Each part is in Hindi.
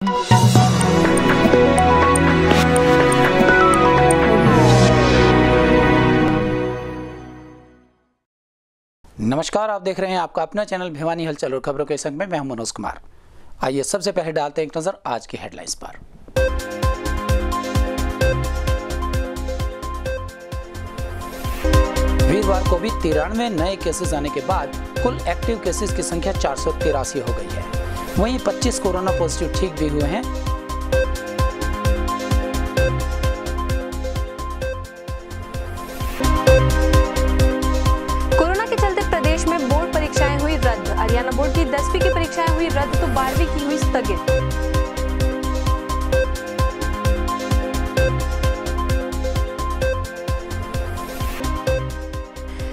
नमस्कार, आप देख रहे हैं आपका अपना चैनल भिवानी हलचल और खबरों के संग में मैं हूं मनोज कुमार। आइए सबसे पहले डालते हैं एक नजर आज की हेडलाइंस पर। वीरवार को भी 93 नए केसेस आने के बाद कुल एक्टिव केसेस की संख्या 483 हो गई है। वहीं 25 कोरोना पॉजिटिव ठीक भी हुए हैं। हरियाणा बोर्ड की 10वीं की परीक्षाएं हुई रद्द तो 12वीं की हुई स्थगित।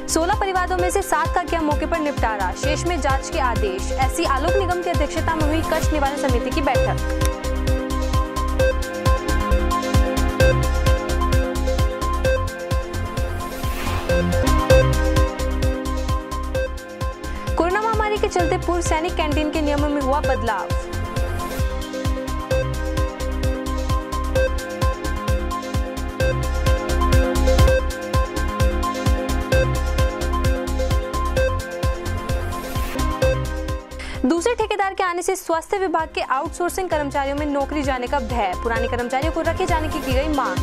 सोलह परिवारों में से 7 का किया मौके पर निपटारा, शेष में जांच के आदेश। एससी आलोक निगम की अध्यक्षता में हुई कष्ट निवारण समिति की बैठक। के चलते पूर्व सैनिक कैंटीन के नियमों में हुआ बदलाव। दूसरे ठेकेदार के आने से स्वास्थ्य विभाग के आउटसोर्सिंग कर्मचारियों में नौकरी जाने का भय, पुराने कर्मचारियों को रखे जाने की गई मांग।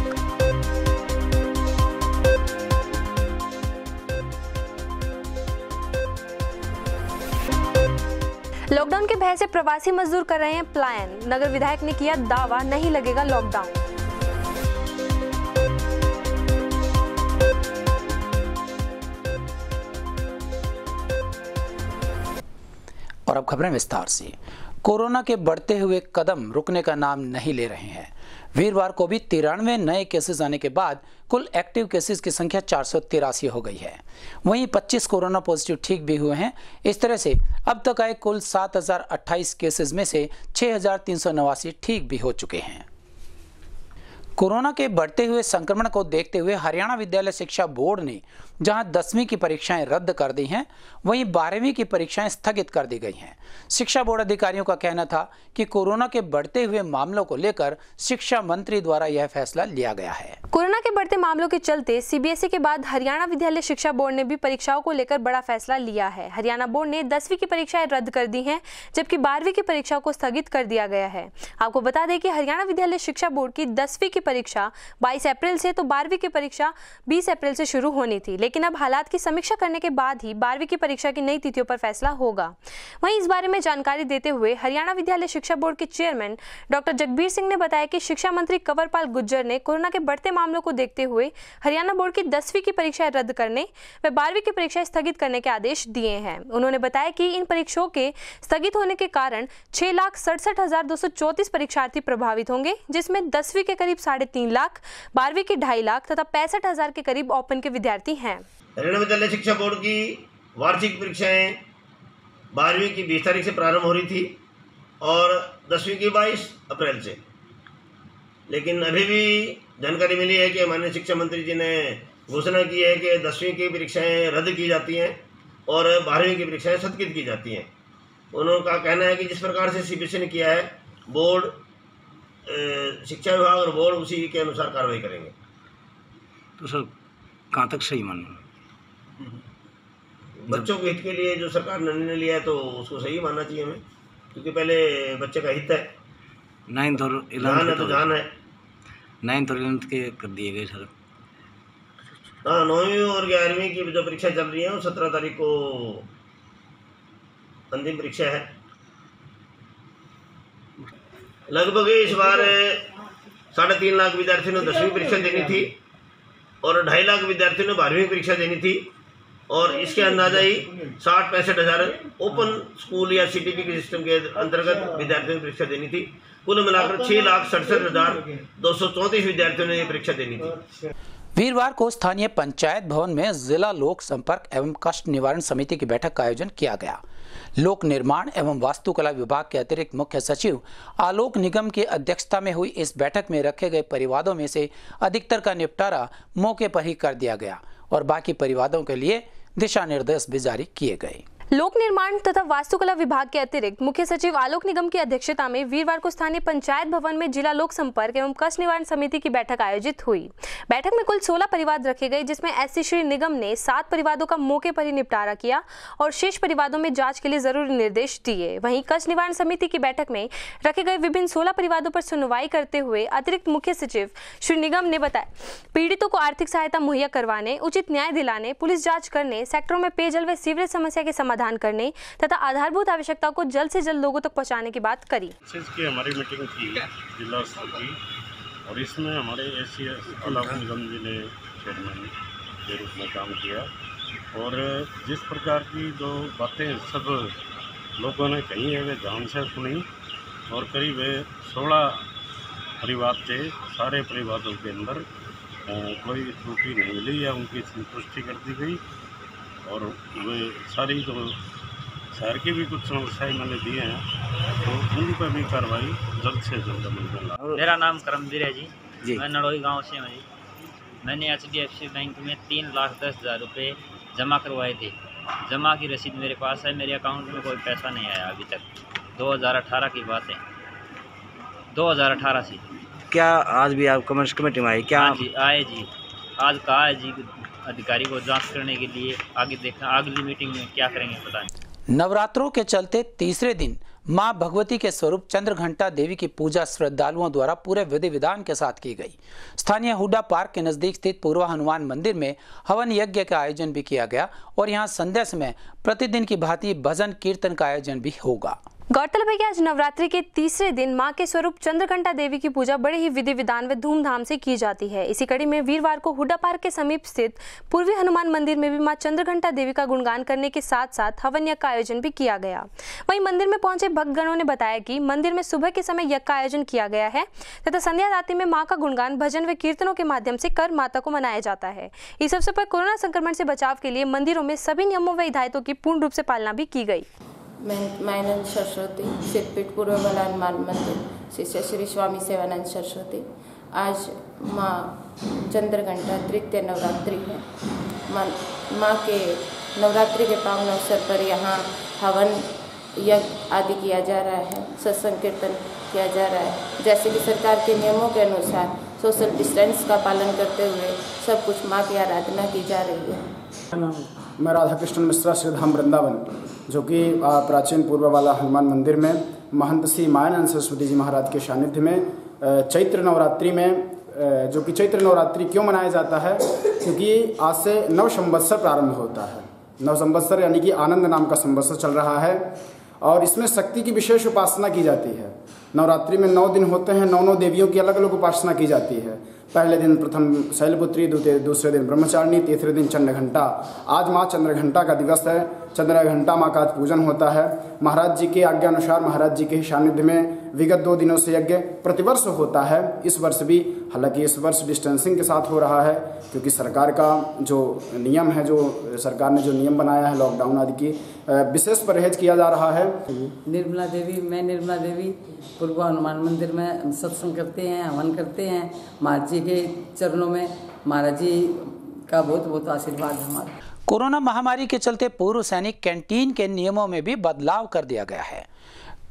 लॉकडाउन के भय से प्रवासी मजदूर कर रहे हैं पलायन, नगर विधायक ने किया दावा नहीं लगेगा लॉकडाउन। और अब खबरें विस्तार से। कोरोना के बढ़ते हुए कदम रुकने का नाम नहीं ले रहे हैं। वीरवार को भी 93 नए केसेस आने के बाद कुल एक्टिव केसेस की संख्या 483 हो गई है। वहीं 25 कोरोना पॉजिटिव ठीक भी हुए हैं। इस तरह से अब तक आए कुल 7028 केसेस में से 6389 ठीक भी हो चुके हैं। कोरोना के बढ़ते हुए संक्रमण को देखते हुए हरियाणा विद्यालय शिक्षा बोर्ड ने जहां 10वीं की परीक्षाएं रद्द कर दी हैं, वहीं 12वीं की परीक्षाएं स्थगित कर दी गई हैं। शिक्षा बोर्ड अधिकारियों का कहना था कि कोरोना के बढ़ते हुए मामलों को लेकर शिक्षा मंत्री द्वारा यह फैसला लिया गया है। कोरोना के बढ़ते मामलों के चलते सीबीएसई के बाद हरियाणा विद्यालय शिक्षा बोर्ड ने भी परीक्षाओं को लेकर बड़ा फैसला लिया है। हरियाणा बोर्ड ने 10वीं की परीक्षाएं रद्द कर दी हैं, जबकि 12वीं की परीक्षा को स्थगित कर दिया गया है। आपको बता दें कि हरियाणा विद्यालय शिक्षा बोर्ड की 10वीं की परीक्षा 22 अप्रैल से तो 12वीं की परीक्षा 20 अप्रैल से शुरू होनी थी, लेकिन अब हालात की समीक्षा करने के बाद ही 12वीं की परीक्षा की नई तिथियों पर फैसला होगा। वहीं इस बारे में जानकारी देते हुए हरियाणा विद्यालय शिक्षा बोर्ड के चेयरमैन डॉक्टर जगबीर सिंह ने बताया कि शिक्षा मंत्री कंवरपाल गुर्जर ने कोरोना के बढ़ते मामलों को देखते हुए हरियाणा बोर्ड की 10वीं की परीक्षाएं रद्द करने व 12वीं की परीक्षाएं स्थगित करने के आदेश दिए हैं। उन्होंने बताया कि इन परीक्षाओं के स्थगित होने के कारण 6,67,234 परीक्षार्थी प्रभावित होंगे, जिसमें 10वीं के करीब 3.5 लाख, 12वीं के 2.5 लाख तथा 65,000 के करीब ओपन के विद्यार्थी हैं। हरियाणा विद्यालय शिक्षा बोर्ड की वार्षिक परीक्षाएं 12वीं की 20 तारीख से प्रारंभ हो रही थी और 10वीं की 22 अप्रैल से, लेकिन अभी भी जानकारी मिली है कि माननीय शिक्षा मंत्री जी ने घोषणा की है कि 10वीं की परीक्षाएं रद्द की जाती हैं और 12वीं की परीक्षाएं स्थगित की जाती हैं। उनका कहना है कि जिस प्रकार से सीबीएसई ने किया है, बोर्ड, शिक्षा विभाग और बोर्ड उसी के अनुसार कार्रवाई करेंगे। तो सर कहाँ तक सही मानना? बच्चों के हित के लिए जो सरकार ने निर्णय लिया है तो उसको सही मानना चाहिए हमें, क्योंकि पहले बच्चे का हित है। 9th और 11th तो जान है। 9th और 11th के कर दिए गए सर। हाँ, 9वीं और 11वीं की जो परीक्षा चल रही है वो 17 तारीख को अंतिम परीक्षा है। लगभग इस बार 3.5 लाख विद्यार्थियों ने 10वीं परीक्षा देनी थी और 2.5 लाख विद्यार्थियों ने 12वीं परीक्षा देनी थी, और इसके अंदाजा ही 60-65 हज़ार ओपन स्कूल या सीटीपी के सिस्टम के अंतर्गत विद्यार्थियों ने परीक्षा देनी थी। कुल मिलाकर 6,67,234 विद्यार्थियों ने ये परीक्षा देनी थी। वीरवार को स्थानीय पंचायत भवन में जिला लोक संपर्क एवं कष्ट निवारण समिति की बैठक का आयोजन किया गया। लोक निर्माण एवं वास्तुकला विभाग के अतिरिक्त मुख्य सचिव आलोक निगम की अध्यक्षता में हुई इस बैठक में रखे गए परिवादों में से अधिकतर का निपटारा मौके पर ही कर दिया गया और बाकी परिवादों के लिए दिशा निर्देश भी जारी किए गए। लोक निर्माण तथा वास्तुकला विभाग के अतिरिक्त मुख्य सचिव आलोक निगम की अध्यक्षता में वीरवार को स्थानीय पंचायत भवन में जिला लोक संपर्क एवं कष्ट निवारण समिति की बैठक आयोजित हुई। बैठक में कुल 16 परिवाद रखे गए, जिसमें एससी श्री निगम ने 7 परिवादों का मौके पर ही निपटारा किया और शेष परिवादों में जांच के लिए जरूरी निर्देश दिए। वहीं कष्ट निवारण समिति की बैठक में रखे गए विभिन्न 16 परिवादों पर सुनवाई करते हुए अतिरिक्त मुख्य सचिव श्री निगम ने बताया, पीड़ितों को आर्थिक सहायता मुहैया करवाने, उचित न्याय दिलाने, पुलिस जाँच करने, सेक्टरों में पेयजल व सीवरेज समस्या के समाधान करने तथा आधारभूत आवश्यकताओं को जल्द से जल्द लोगों तक पहुंचाने की बात करी। की हमारी मीटिंग थी जिला स्तर की और इसमें हमारे एससी आलोक निगम जी ने चेयरमैन के रूप में काम किया और जिस प्रकार की जो बातें सब लोगों ने कही है वे ध्यान से सुनी और करीब 16 परिवार थे। सारे परिवारों के अंदर कोई त्रुटि नहीं मिली या उनकी संतुष्टि कर दी गई और वे सारी जो शहर की भी कुछ समस्याएं मैंने दिए हैं तो उन पर भी कार्रवाई जल्द से जल्द अमल। मेरा नाम करमवीर है जी, मैं नड़ोई गांव से हूँ जी। मैंने HDFC बैंक में 3,10,000 रुपये जमा करवाए थे। जमा की रसीद मेरे पास है, मेरे अकाउंट में कोई पैसा नहीं आया अभी तक। 2018 की बात है, 2018 से। क्या आज भी आप कमर्स कमेटी में आए? क्या हाँ जी आए जी, आज कहा है जी अधिकारी को जांच करने के लिए। आगे देखना अगली मीटिंग में क्या करेंगे पता नहीं। नवरात्रों के चलते तीसरे दिन मां भगवती के स्वरूप चंद्रघंटा देवी की पूजा श्रद्धालुओं द्वारा पूरे विधि विधान के साथ की गई। स्थानीय हुड्डा पार्क के नजदीक स्थित पूर्वा हनुमान मंदिर में हवन यज्ञ का आयोजन भी किया गया और यहां संध्या समय प्रतिदिन की भांति भजन कीर्तन का आयोजन भी होगा। गौरतलब है कि आज नवरात्रि के तीसरे दिन मां के स्वरूप चंद्रघंटा देवी की पूजा बड़े ही विधि विधान व धूमधाम से की जाती है। इसी कड़ी में वीरवार को हुड्डा पार्क के समीप स्थित पूर्वी हनुमान मंदिर में भी मां चंद्रघंटा देवी का गुणगान करने के साथ साथ हवन यज्ञ का आयोजन भी किया गया। वहीं मंदिर में पहुंचे भक्तगणों ने बताया कि मंदिर में सुबह के समय यज्ञ का आयोजन किया गया है तथा संध्या आरती में मां का गुणगान भजन व कीर्तनों के माध्यम से कर माता को मनाया जाता है। इस अवसर पर कोरोना संक्रमण से बचाव के लिए मंदिरों में सभी नियमों व हिदायतों की पूर्ण रूप से पालना भी की गई। मैं आनंद सरस्वती, सिद्धपीठ पूर्व हनुमान मंदिर, शिष्य श्री स्वामी सेवानंद सरस्वती। आज माँ चंद्रघंटा तृतीय नवरात्रि है। माँ के नवरात्रि के पावन अवसर पर यहाँ हवन यज्ञ आदि किया जा रहा है, सत्संग कीर्तन किया जा रहा है। जैसे कि सरकार के नियमों के अनुसार सोशल डिस्टेंस का पालन करते हुए सब कुछ माँ की आराधना की जा रही है। मैं राधा कृष्ण मिश्रा श्रीधाम वृंदावन, जो कि प्राचीन पूर्व वाला हनुमान मंदिर में महंत श्री मायानंद सरस्वती जी महाराज के सानिध्य में चैत्र नवरात्रि में, जो कि चैत्र नवरात्रि क्यों मनाया जाता है, क्योंकि आज से नव संवत्सर प्रारंभ होता है। नव संवत्सर यानी कि आनंद नाम का संवत्सर चल रहा है और इसमें शक्ति की विशेष उपासना की जाती है। नवरात्रि में 9 दिन होते हैं, 9 देवियों की अलग अलग उपासना की जाती है। पहले दिन प्रथम शैलपुत्री, दूसरे दिन ब्रह्मचारिणी, तीसरे दिन चंद्रघंटा। आज माँ चंद्रघंटा का दिवस है। चंद्रघंटा माँ का आज पूजन होता है। महाराज जी के आज्ञा अनुसार महाराज जी के सानिध्य में विगत 2 दिनों से यज्ञ प्रतिवर्ष होता है। इस वर्ष भी, हालांकि इस वर्ष डिस्टेंसिंग के साथ हो रहा है, क्योंकि सरकार का जो नियम है, जो सरकार ने जो नियम बनाया है लॉकडाउन आदि की, विशेष परहेज किया जा रहा है। निर्मला देवी, मैं निर्मला देवी पूर्व हनुमान मंदिर में सत्संग करते हैं, हवन करते हैं। महाराज जी के चरणों में महाराज जी का बहुत बहुत आशीर्वाद है हमारा। कोरोना महामारी के चलते पूर्व सैनिक कैंटीन के नियमों में भी बदलाव कर दिया गया है।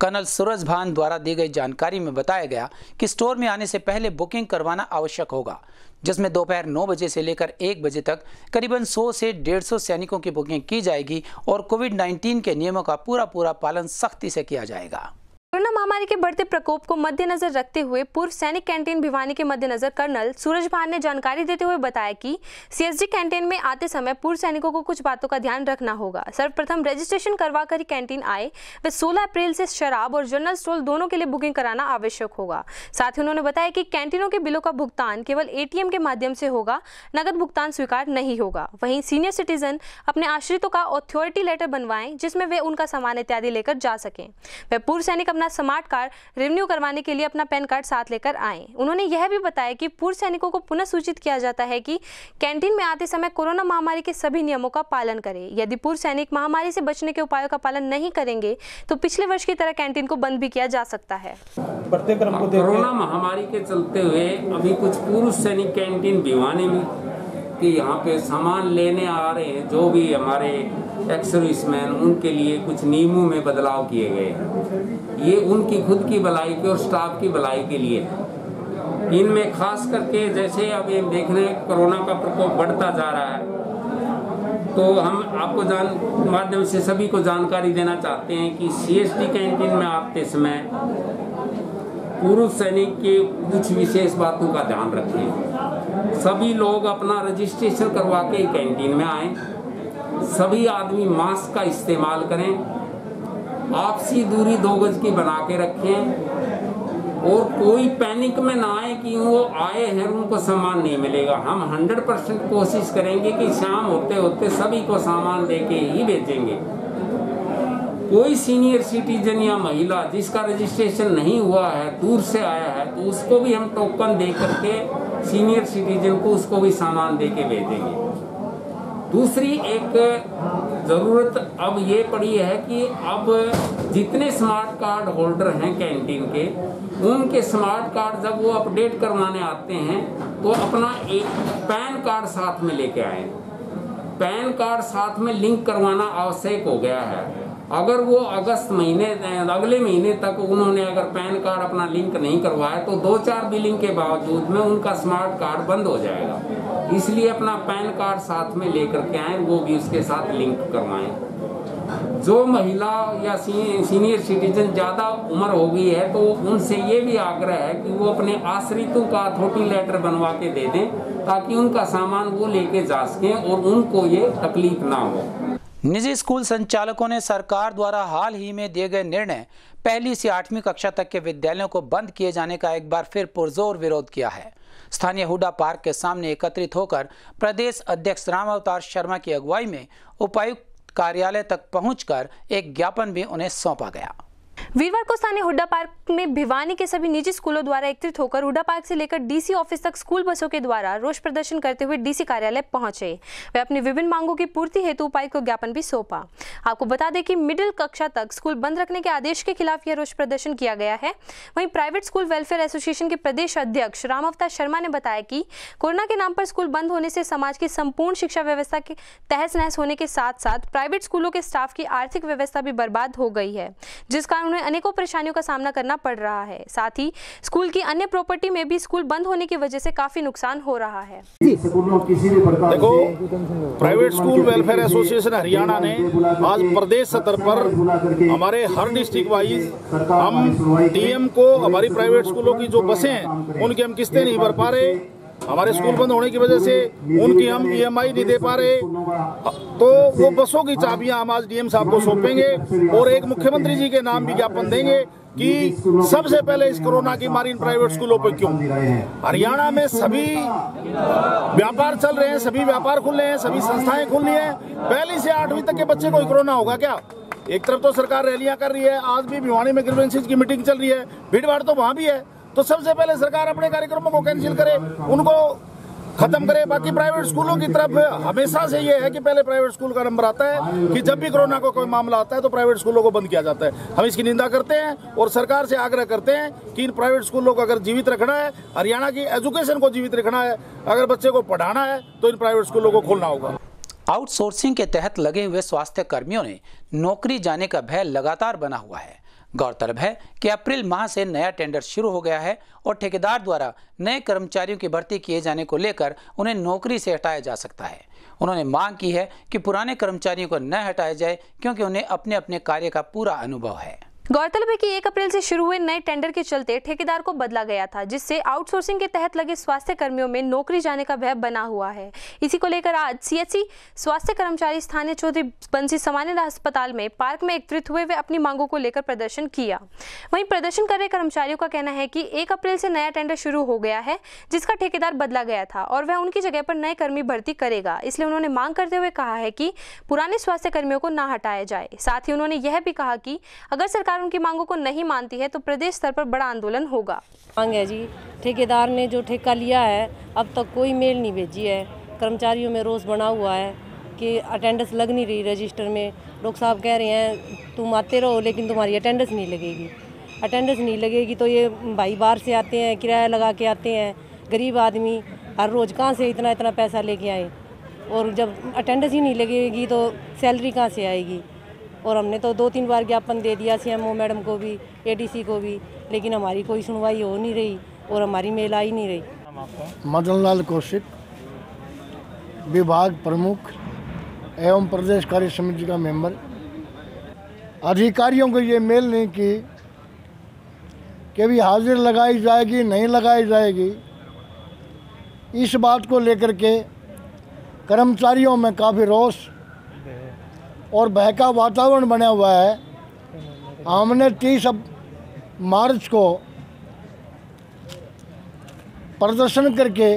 कर्नल सूरज भान द्वारा दी गई जानकारी में बताया गया कि स्टोर में आने से पहले बुकिंग करवाना आवश्यक होगा, जिसमें दोपहर 9 बजे से लेकर 1 बजे तक करीबन 100 से 150 सैनिकों की बुकिंग की जाएगी और कोविड-19 के नियमों का पूरा पालन सख्ती से किया जाएगा। कोरोना महामारी के बढ़ते प्रकोप को मद्देनजर रखते हुए पूर्व सैनिक कैंटीन भिवानी के मद्देनजर कर्नल सूरज भान ने जानकारी देते हुए बताया कि सीएसडी कैंटीन में आते समय पूर्व सैनिकों को कुछ बातों का ध्यान रखना होगा। सर्वप्रथम रजिस्ट्रेशन करवा कर ही कैंटीन आए व 16 अप्रैल से शराब और जनरल स्टोर दोनों के लिए बुकिंग कराना आवश्यक होगा। साथ ही उन्होंने बताया कि कैंटीनों के बिलों का भुगतान केवल ATM के माध्यम से होगा, नगद भुगतान स्वीकार नहीं होगा। वहीं सीनियर सिटीजन अपने आश्रितों का अथॉरिटी लेटर बनवाएं, जिसमें वे उनका सामान इत्यादि लेकर जा सकें। वे पूर्व सैनिक अपना स्मार्ट कार्ड रिन्यू करवाने के लिए अपना पैन कार्ड साथ लेकर आएं। उन्होंने यह भी बताया कि पूर्व सैनिकों को पुनः सूचित किया जाता है कि कैंटीन में आते समय कोरोना महामारी के सभी नियमों का पालन करें। यदि पूर्व सैनिक महामारी से बचने के उपायों का पालन नहीं करेंगे तो पिछले वर्ष की तरह कैंटीन को बंद भी किया जा सकता है। कोरोना महामारी के चलते हुए अभी कुछ पूर्व सैनिक कैंटीन भिवानी में कि यहाँ पे सामान लेने आ रहे हैं जो भी हमारे एक्स सर्विसमैन, उनके लिए कुछ नियमों में बदलाव किए गए हैं। ये उनकी खुद की भलाई के और स्टाफ की भलाई के लिए है। इनमें खास करके जैसे अब ये देख रहे हैं कोरोना का प्रकोप बढ़ता जा रहा है, तो हम आपको माध्यम से सभी को जानकारी देना चाहते हैं कि CST कैंटीन में आते समय पूर्व सैनिक के कुछ विशेष बातों का ध्यान रखें। सभी लोग अपना रजिस्ट्रेशन करवा के कैंटीन में आएं। सभी आदमी मास्क का इस्तेमाल करें, आपसी दूरी 2 गज की बना के रखें और कोई पैनिक में ना आए कि वो आए हैं उनको सामान नहीं मिलेगा। हम 100% कोशिश करेंगे कि शाम होते होते सभी को सामान दे के ही भेजेंगे। कोई सीनियर सिटीजन या महिला जिसका रजिस्ट्रेशन नहीं हुआ है, दूर से आया है, तो उसको भी हम टोकन दे करके सीनियर सिटीजन को उसको भी सामान दे के भेजेंगे। दूसरी एक ज़रूरत अब ये पड़ी है कि अब जितने स्मार्ट कार्ड होल्डर हैं कैंटीन के, उनके स्मार्ट कार्ड जब वो अपडेट करवाने आते हैं तो अपना एक पैन कार्ड साथ में लेके आए। पैन कार्ड साथ में लिंक करवाना आवश्यक हो गया है। अगर वो अगस्त महीने अगले महीने तक उन्होंने अगर पैन कार्ड अपना लिंक नहीं करवाया तो 2-4 बिलिंग के बावजूद में उनका स्मार्ट कार्ड बंद हो जाएगा। इसलिए अपना पैन कार्ड साथ में लेकर के आए, वो भी उसके साथ लिंक करवाएं। जो महिला या सीनियर सिटीजन ज़्यादा उम्र हो गई है तो उनसे ये भी आग्रह है कि वो अपने आश्रितों का अथॉरिटी लेटर बनवा के दे दें ताकि उनका सामान वो लेके जा सकें और उनको ये तकलीफ ना हो। निजी स्कूल संचालकों ने सरकार द्वारा हाल ही में दिए गए निर्णय 1ली से 8वीं कक्षा तक के विद्यालयों को बंद किए जाने का एक बार फिर पुरजोर विरोध किया है। स्थानीय हुड्डा पार्क के सामने एकत्रित होकर प्रदेश अध्यक्ष राम अवतार शर्मा की अगुवाई में उपायुक्त कार्यालय तक पहुंचकर एक ज्ञापन भी उन्हें सौंपा गया। वीरवार को स्थानीय हुड्डा पार्क में भिवानी के सभी निजी स्कूलों द्वारा एकत्रित होकर हुड्डा पार्क से लेकर डीसी ऑफिस तक स्कूल बसों के द्वारा रोष प्रदर्शन करते हुए डीसी कार्यालय पहुंचे। वे अपनी विभिन्न मांगों की पूर्ति हेतु उपायुक्त को ज्ञापन भी सौंपा। आपको बता दें कि मिडिल कक्षा तक स्कूल बंद रखने के आदेश के खिलाफ यह रोष प्रदर्शन किया गया है। वहीं प्राइवेट स्कूल वेलफेयर एसोसिएशन के प्रदेश अध्यक्ष राम अवतार शर्मा ने बताया कि कोरोना के नाम पर स्कूल बंद होने से समाज की संपूर्ण शिक्षा व्यवस्था के तहस नहस होने के साथ साथ प्राइवेट स्कूलों के स्टाफ की आर्थिक व्यवस्था भी बर्बाद हो गई है, जिस कारण उन्हें अनेकों परेशानियों का सामना करना पड़ रहा है। साथ ही स्कूल की अन्य प्रॉपर्टी में भी स्कूल बंद होने की वजह से काफी नुकसान हो रहा है। देखो, private school welfare association Haryana ने आज प्रदेश स्तर पर हमारे हर डिस्ट्रिक्ट वाइज हम डीएम को हमारी प्राइवेट स्कूलों की जो बसें हैं उनकी हम किस्तें नहीं भर पा रहे, हमारे स्कूल बंद होने की वजह से उनकी हम EMI नहीं दे पा रहे, तो वो बसों की चाबियां हम आज डीएम साहब को सौंपेंगे और एक मुख्यमंत्री जी के नाम विज्ञापन देंगे कि सबसे पहले इस कोरोना की मारी इन प्राइवेट स्कूलों पर क्यों। हरियाणा में सभी व्यापार चल रहे हैं, सभी व्यापार खुल रहे हैं, सभी संस्थाएं खुल रही हैं। 1ली से 8वीं तक के बच्चे को कोरोना होगा क्या? एक तरफ तो सरकार रैलियां कर रही है, आज भी भिवानी में ग्रीवेंसेस की मीटिंग चल रही है, भीड़ भाड़ तो वहां भी है। तो सबसे पहले सरकार अपने कार्यक्रमों को कैंसिल करे, उनको खत्म करे। बाकी प्राइवेट स्कूलों की तरफ हमेशा से ये है कि पहले प्राइवेट स्कूल का नंबर आता है कि जब भी कोरोना का कोई मामला आता है तो प्राइवेट स्कूलों को बंद किया जाता है। हम इसकी निंदा करते हैं और सरकार से आग्रह करते हैं कि इन प्राइवेट स्कूलों को अगर जीवित रखना है, हरियाणा की एजुकेशन को जीवित रखना है, अगर बच्चे को पढ़ाना है तो इन प्राइवेट स्कूलों को खोलना होगा। आउटसोर्सिंग के तहत लगे हुए स्वास्थ्य कर्मियों ने नौकरी जाने का भय लगातार बना हुआ है। गौरतलब है कि अप्रैल माह से नया टेंडर शुरू हो गया है और ठेकेदार द्वारा नए कर्मचारियों की भर्ती किए जाने को लेकर उन्हें नौकरी से हटाया जा सकता है। उन्होंने मांग की है कि पुराने कर्मचारियों को न हटाया जाए क्योंकि उन्हें अपने अपने कार्य का पूरा अनुभव है। गौरतलब है कि 1 अप्रैल से शुरू हुए नए टेंडर के चलते ठेकेदार को बदला गया था, जिससे आउटसोर्सिंग के तहत लगे स्वास्थ्य कर्मियों में नौकरी जाने का भय बना हुआ है। इसी को लेकर आज CHC स्वास्थ्य कर्मचारी स्थानीय चौधरी बंसी सामान्य अस्पताल में पार्क में एकत्रित हुए वे अपनी मांगों को लेकर प्रदर्शन किया। वहीं प्रदर्शन कर रहे कर्मचारियों का कहना है कि 1 अप्रैल से नया टेंडर शुरू हो गया है, जिसका ठेकेदार बदला गया था और वह उनकी जगह पर नए कर्मी भर्ती करेगा। इसलिए उन्होंने मांग करते हुए कहा है कि पुराने स्वास्थ्य कर्मियों को न हटाया जाए। साथ ही उन्होंने यह भी कहा कि अगर सरकार उनकी मांगों को नहीं मानती है तो प्रदेश स्तर पर बड़ा आंदोलन होगा। मांग है जी, ठेकेदार ने जो ठेका लिया है अब तक कोई मेल नहीं भेजी है। कर्मचारियों में रोष बना हुआ है कि अटेंडेंस लग नहीं रही रजिस्टर में। लोग साहब कह रहे हैं तुम आते रहो लेकिन तुम्हारी अटेंडेंस नहीं लगेगी। अटेंडेंस नहीं लगेगी तो ये भाई बाहर से आते हैं, किराया लगा के आते हैं, गरीब आदमी हर रोज़ कहाँ से इतना इतना पैसा लेके आए, और जब अटेंडेंस ही नहीं लगेगी तो सैलरी कहाँ से आएगी। और हमने तो 2-3 बार ज्ञापन दे दिया CMO मैडम को भी, ADC को भी, लेकिन हमारी कोई सुनवाई हो नहीं रही और हमारी मेल आ ही नहीं रही। मदनलाल कौशिक, विभाग प्रमुख एवं प्रदेश कार्य समिति का मेंबर। अधिकारियों को ये मेल नहीं की कि भी हाजिर लगाई जाएगी नहीं लगाई जाएगी, इस बात को लेकर के कर्मचारियों में काफ़ी रोष और भय का वातावरण बना हुआ है। हमने 30 मार्च को प्रदर्शन करके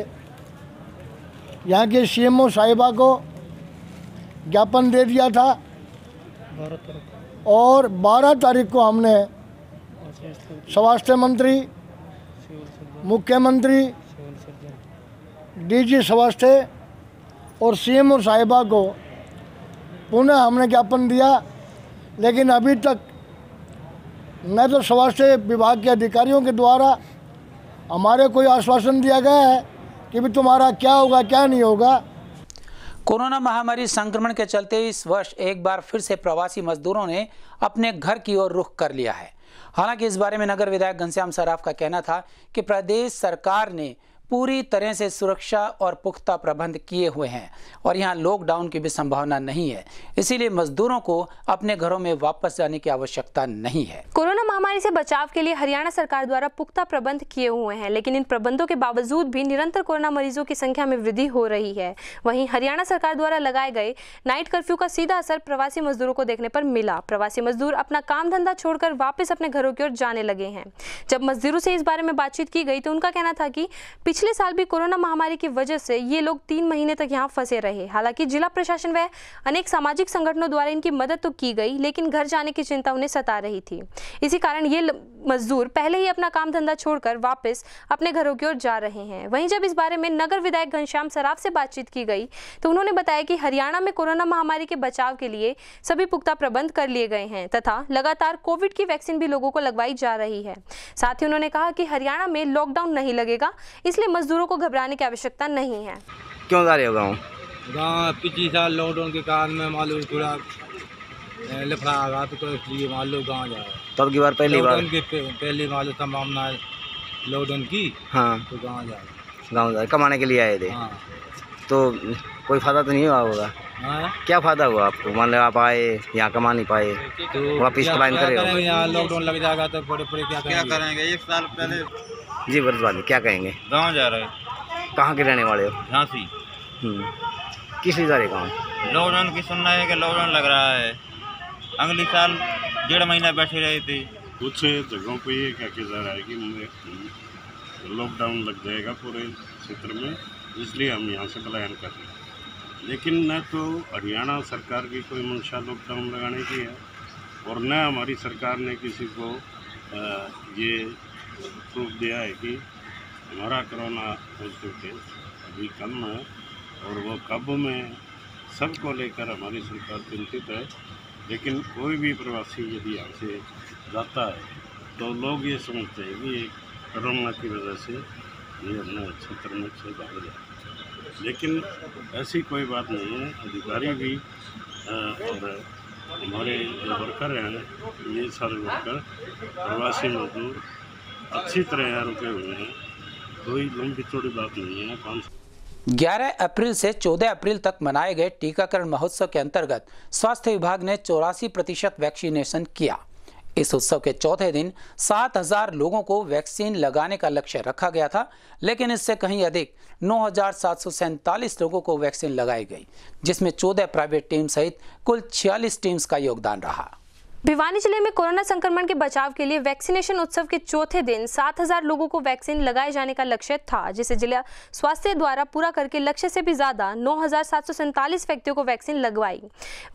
यहाँ के CMO साहिबा को ज्ञापन दे दिया था और 12 तारीख को हमने स्वास्थ्य मंत्री, मुख्यमंत्री, DG स्वास्थ्य और CMO साहिबा को पुनः हमने ज्ञापन दिया, लेकिन अभी तक न तो स्वास्थ्य विभाग के अधिकारियों के द्वारा हमारे कोई आश्वासन दिया गया है कि भी तुम्हारा क्या होगा क्या नहीं होगा। कोरोना महामारी संक्रमण के चलते इस वर्ष एक बार फिर से प्रवासी मजदूरों ने अपने घर की ओर रुख कर लिया है। हालांकि इस बारे में नगर विधायक घनश्याम सराफ का कहना था कि प्रदेश सरकार ने पूरी तरह से सुरक्षा और पुख्ता प्रबंध किए हुए हैं और यहां लॉकडाउन की भी संभावना नहीं है, इसीलिए मजदूरों को अपने घरों में वापस जाने की आवश्यकता नहीं है। कोरोना महामारी से बचाव के लिए हरियाणा सरकार द्वारा पुख्ता प्रबंध किए हुए हैं, लेकिन इन प्रबंधों के बावजूद भी निरंतर कोरोना मरीजों की संख्या में वृद्धि हो रही है। वहीं हरियाणा सरकार द्वारा लगाए गए नाइट कर्फ्यू का सीधा असर प्रवासी मजदूरों को देखने पर मिला। प्रवासी मजदूर अपना काम धंधा छोड़कर वापस अपने घरों की ओर जाने लगे हैं। जब मजदूरों से इस बारे में बातचीत की गई तो उनका कहना था कि पिछले साल भी कोरोना महामारी की वजह से ये लोग 3 महीने तक यहाँ फंसे रहे। हालांकि जिला प्रशासन व अनेक सामाजिक संगठनों द्वारा इनकी मदद तो की गई, लेकिन घर जाने की चिंता उन्हें सता रही थी। इसी कारण ये मजदूर पहले ही अपना काम धंधा छोड़कर वापस अपने घरों की ओर जा रहे हैं। वहीं जब इस बारे में नगर विधायक घनश्याम सराफ से बातचीत की गई तो उन्होंने बताया कि हरियाणा में कोरोना महामारी के बचाव के लिए सभी पुख्ता प्रबंध कर लिए गए हैं तथा लगातार कोविड की वैक्सीन भी लोगों को लगवाई जा रही है। साथ ही उन्होंने कहा कि हरियाणा में लॉकडाउन नहीं लगेगा, इसलिए मजदूरों को घबराने की आवश्यकता नहीं है। क्यों जा रहे हो गाँव? पिछले साल लॉकडाउन के कारण में मालूम थोड़ा लफड़ा आ गया तो इसलिए मान लो गाँव जा रहा है। तब की बार पहली बार पहली मालूम संभावना लॉकडाउन की। हाँ, तो गाँव जा रहे, गाँव जा रहे, कमाने के लिए आए थे। हाँ। तो कोई फायदा तो नहीं हुआ होगा? हाँ? क्या फायदा हुआ आपको? मान लो आप आए यहाँ कमा नहीं पाए तो वापिस प्लान करेंगे। यहाँ लॉकडाउन लग जाएगा तो बड़े क्या करेंगे? 1 साल पहले जी बरसात क्या कहेंगे? गाँव जा रहे। कहाँ के रहने वाले हो? झांसी। किस लिए जा रहे गाँव? लॉकडाउन की सुनना है कि लॉकडाउन लग रहा है। अगले साल 1.5 महीना बैठे रहे थे। कुछ जगहों पे ये क्या जा रहा है कि लॉकडाउन लग जाएगा पूरे क्षेत्र में, इसलिए हम यहाँ से पलायन कर रहे हैं। लेकिन न तो हरियाणा सरकार की कोई मंशा लॉकडाउन लगाने की है और न हमारी सरकार ने किसी को ये प्रूफ दिया है कि हमारा कोरोना पॉजिटिव केस अभी कम है और वो काबू में। सबको लेकर हमारी सरकार चिंतित है, लेकिन कोई भी प्रवासी यदि यहाँ से जाता है तो लोग ये समझते हैं कि कोरोना की वजह से ये अपने क्षेत्र में से भाग जाए, लेकिन ऐसी कोई बात नहीं है। अधिकारी भी और हमारे जो वर्कर हैं, ये सारे वर्कर प्रवासी मजदूर अच्छी तरह यहाँ रुके हुए हैं, कोई लंबी चौड़ी बात नहीं है। 11 अप्रैल से 14 अप्रैल तक मनाए गए टीकाकरण महोत्सव के अंतर्गत स्वास्थ्य विभाग ने 84% वैक्सीनेशन किया। इस उत्सव के चौथे दिन 7000 लोगों को वैक्सीन लगाने का लक्ष्य रखा गया था, लेकिन इससे कहीं अधिक 9747 लोगों को वैक्सीन लगाई गई, जिसमें 14 प्राइवेट टीम सहित कुल 46 टीम्स का योगदान रहा। भिवानी जिले में कोरोना संक्रमण के बचाव के लिए वैक्सीनेशन उत्सव के चौथे दिन 7000 लोगों को वैक्सीन लगाए जाने का लक्ष्य था, जिसे जिला स्वास्थ्य द्वारा पूरा करके लक्ष्य से भी ज्यादा 9747 व्यक्तियों को वैक्सीन लगवाई।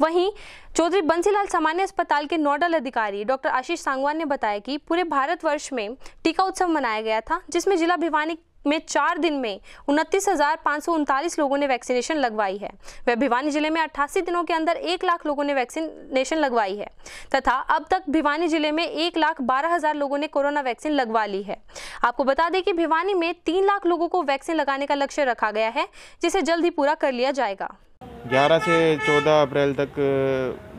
वहीं चौधरी बंसीलाल सामान्य अस्पताल के नोडल अधिकारी डॉक्टर आशीष सांगवान ने बताया कि पूरे भारतवर्ष में टीका उत्सव मनाया गया था, जिसमें जिला भिवानी में 4 दिन में 29,539 लोगों ने वैक्सीनेशन लगवाई है। वह भिवानी जिले में 88 दिनों के अंदर 1 लाख लोगों ने वैक्सीनेशन लगवाई है तथा अब तक भिवानी जिले में 1,12,000 लोगों ने कोरोना वैक्सीन लगवा ली है। आपको बता दें कि भिवानी में 3 लाख लोगों को वैक्सीन लगाने का लक्ष्य रखा गया है, जिसे जल्द ही पूरा कर लिया जाएगा। 11 से 14 अप्रैल तक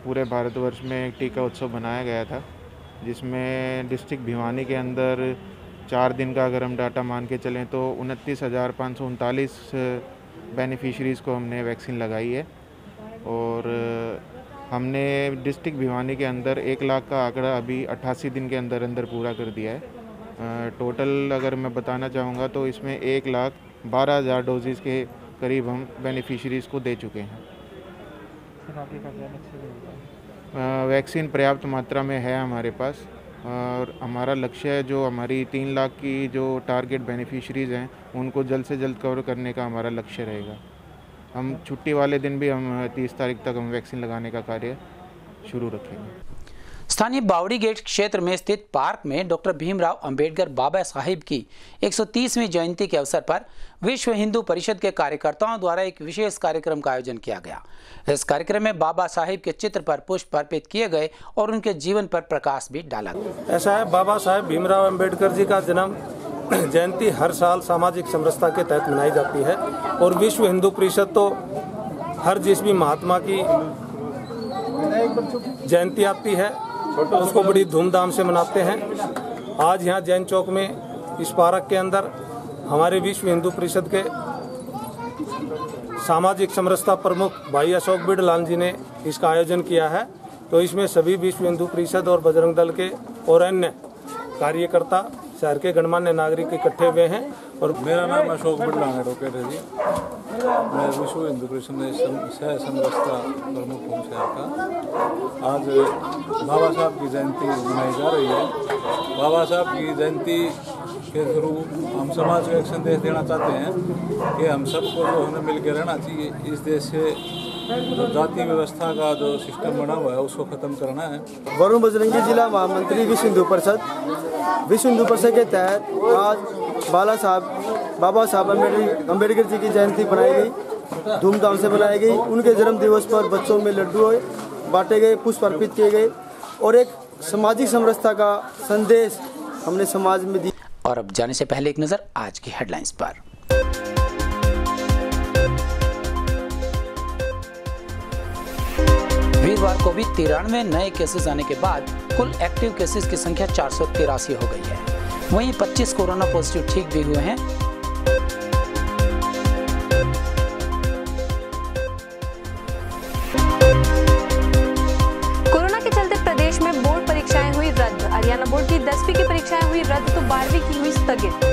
पूरे भारतवर्ष में एक टीका उत्सव बनाया गया था, जिसमें डिस्ट्रिक्ट भिवानी के अंदर 4 दिन का अगर हम डाटा मान के चलें तो 29,539 बेनिफिशरीज़ को हमने वैक्सीन लगाई है और हमने डिस्ट्रिक्ट भिवानी के अंदर 1 लाख का आंकड़ा अभी 88 दिन के अंदर अंदर पूरा कर दिया है। टोटल अगर मैं बताना चाहूँगा तो इसमें 1,12,000 डोजेज़ के करीब हम बेनिफिशरीज़ को दे चुके हैं। वैक्सीन पर्याप्त मात्रा में है हमारे पास और हमारा लक्ष्य है जो हमारी 3 लाख की जो टारगेट बेनिफिशरीज़ हैं उनको जल्द से जल्द कवर करने का हमारा लक्ष्य रहेगा। हम छुट्टी वाले दिन भी हम 30 तारीख तक हम वैक्सीन लगाने का कार्य शुरू रखेंगे। स्थानीय बावड़ी गेट क्षेत्र में स्थित पार्क में डॉक्टर भीमराव अंबेडकर बाबा साहिब की 130वीं जयंती के अवसर पर विश्व हिंदू परिषद के कार्यकर्ताओं द्वारा एक विशेष कार्यक्रम का आयोजन किया गया। इस कार्यक्रम में बाबा साहिब के चित्र पर पुष्प अर्पित किए गए और उनके जीवन पर प्रकाश भी डाला गया। ऐसा है, बाबा साहेब भीमराव अंबेडकर जी का जन्म जयंती हर साल सामाजिक समरसता के तहत मनाई जाती है और विश्व हिंदू परिषद तो हर जिस भी महात्मा की जयंती आती है उसको बड़ी धूमधाम से मनाते हैं। आज यहाँ जैन चौक में इस पार्क के अंदर हमारे विश्व हिंदू परिषद के सामाजिक समरसता प्रमुख भाई अशोक बिडलाल जी ने इसका आयोजन किया है। तो इसमें सभी विश्व हिंदू परिषद और बजरंग दल के और अन्य कार्यकर्ता शहर के गणमान्य नागरिक इकट्ठे हुए हैं। और मेरा नाम अशोक बिडलाल एडवोकेट है जी। मैं विश्व हिंदू परिषद में सह समरसता प्रमुख हूँ शहर का। आज बाबा साहब की जयंती मनाई जा रही है। बाबा साहब की जयंती के थ्रू हम समाज को एक संदेश देना चाहते हैं कि हम सबको जो है मिल के रहना चाहिए। इस देश से जो जाति व्यवस्था का जो सिस्टम बना हुआ है उसको खत्म करना है। वरुण बजरंगी जिला महामंत्री विश्व हिंदू परिषद के तहत आज बाबा साहब अम्बेडकर जी की जयंती बनाई गई, धूमधाम से बनाई गई। उनके जन्म दिवस पर बच्चों में लड्डू बांटे गए, पुष्प अर्पित किए गए और एक सामाजिक समरसता का संदेश हमने समाज में दिया। और अब जाने से पहले एक नजर आज की हेडलाइंस पर। वीरवार को भी 93 नए केसेस आने के बाद कुल एक्टिव केसेस की संख्या 483 हो गई है। वहीं 25 कोरोना पॉजिटिव ठीक भी हुए हैं। कोरोना के चलते प्रदेश में बोर्ड परीक्षाएं हुई रद्द। हरियाणा बोर्ड की 10वीं की परीक्षाएं हुई रद्द तो 12वीं की हुई स्थगित।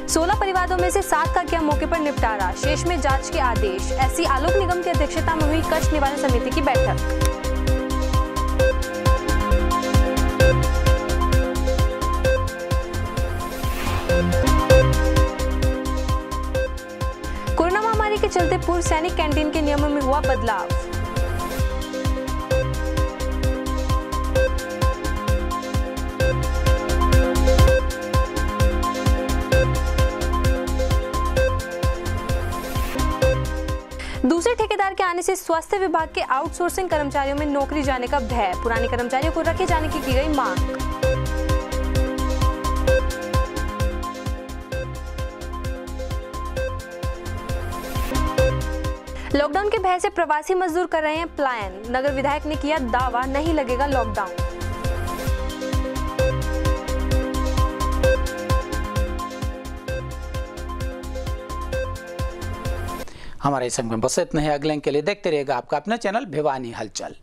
16 परिवारों में से 7 का किया मौके पर निपटारा, शेष में जांच के आदेश। एससी आलोक निगम की अध्यक्षता में हुई कष्ट निवारण समिति की बैठक। कोरोना महामारी के चलते पूर्व सैनिक कैंटीन के नियमों में हुआ बदलाव। दूसरे ठेकेदार के आने से स्वास्थ्य विभाग के आउटसोर्सिंग कर्मचारियों में नौकरी जाने का भय, पुराने कर्मचारियों को रखे जाने की गई मांग। लॉकडाउन के भय से प्रवासी मजदूर कर रहे हैं पलायन, नगर विधायक ने किया दावा नहीं लगेगा लॉकडाउन। हमारे संग में बस इतना ही। अगले के लिए देखते रहेगा आपका अपना चैनल भिवानी हलचल।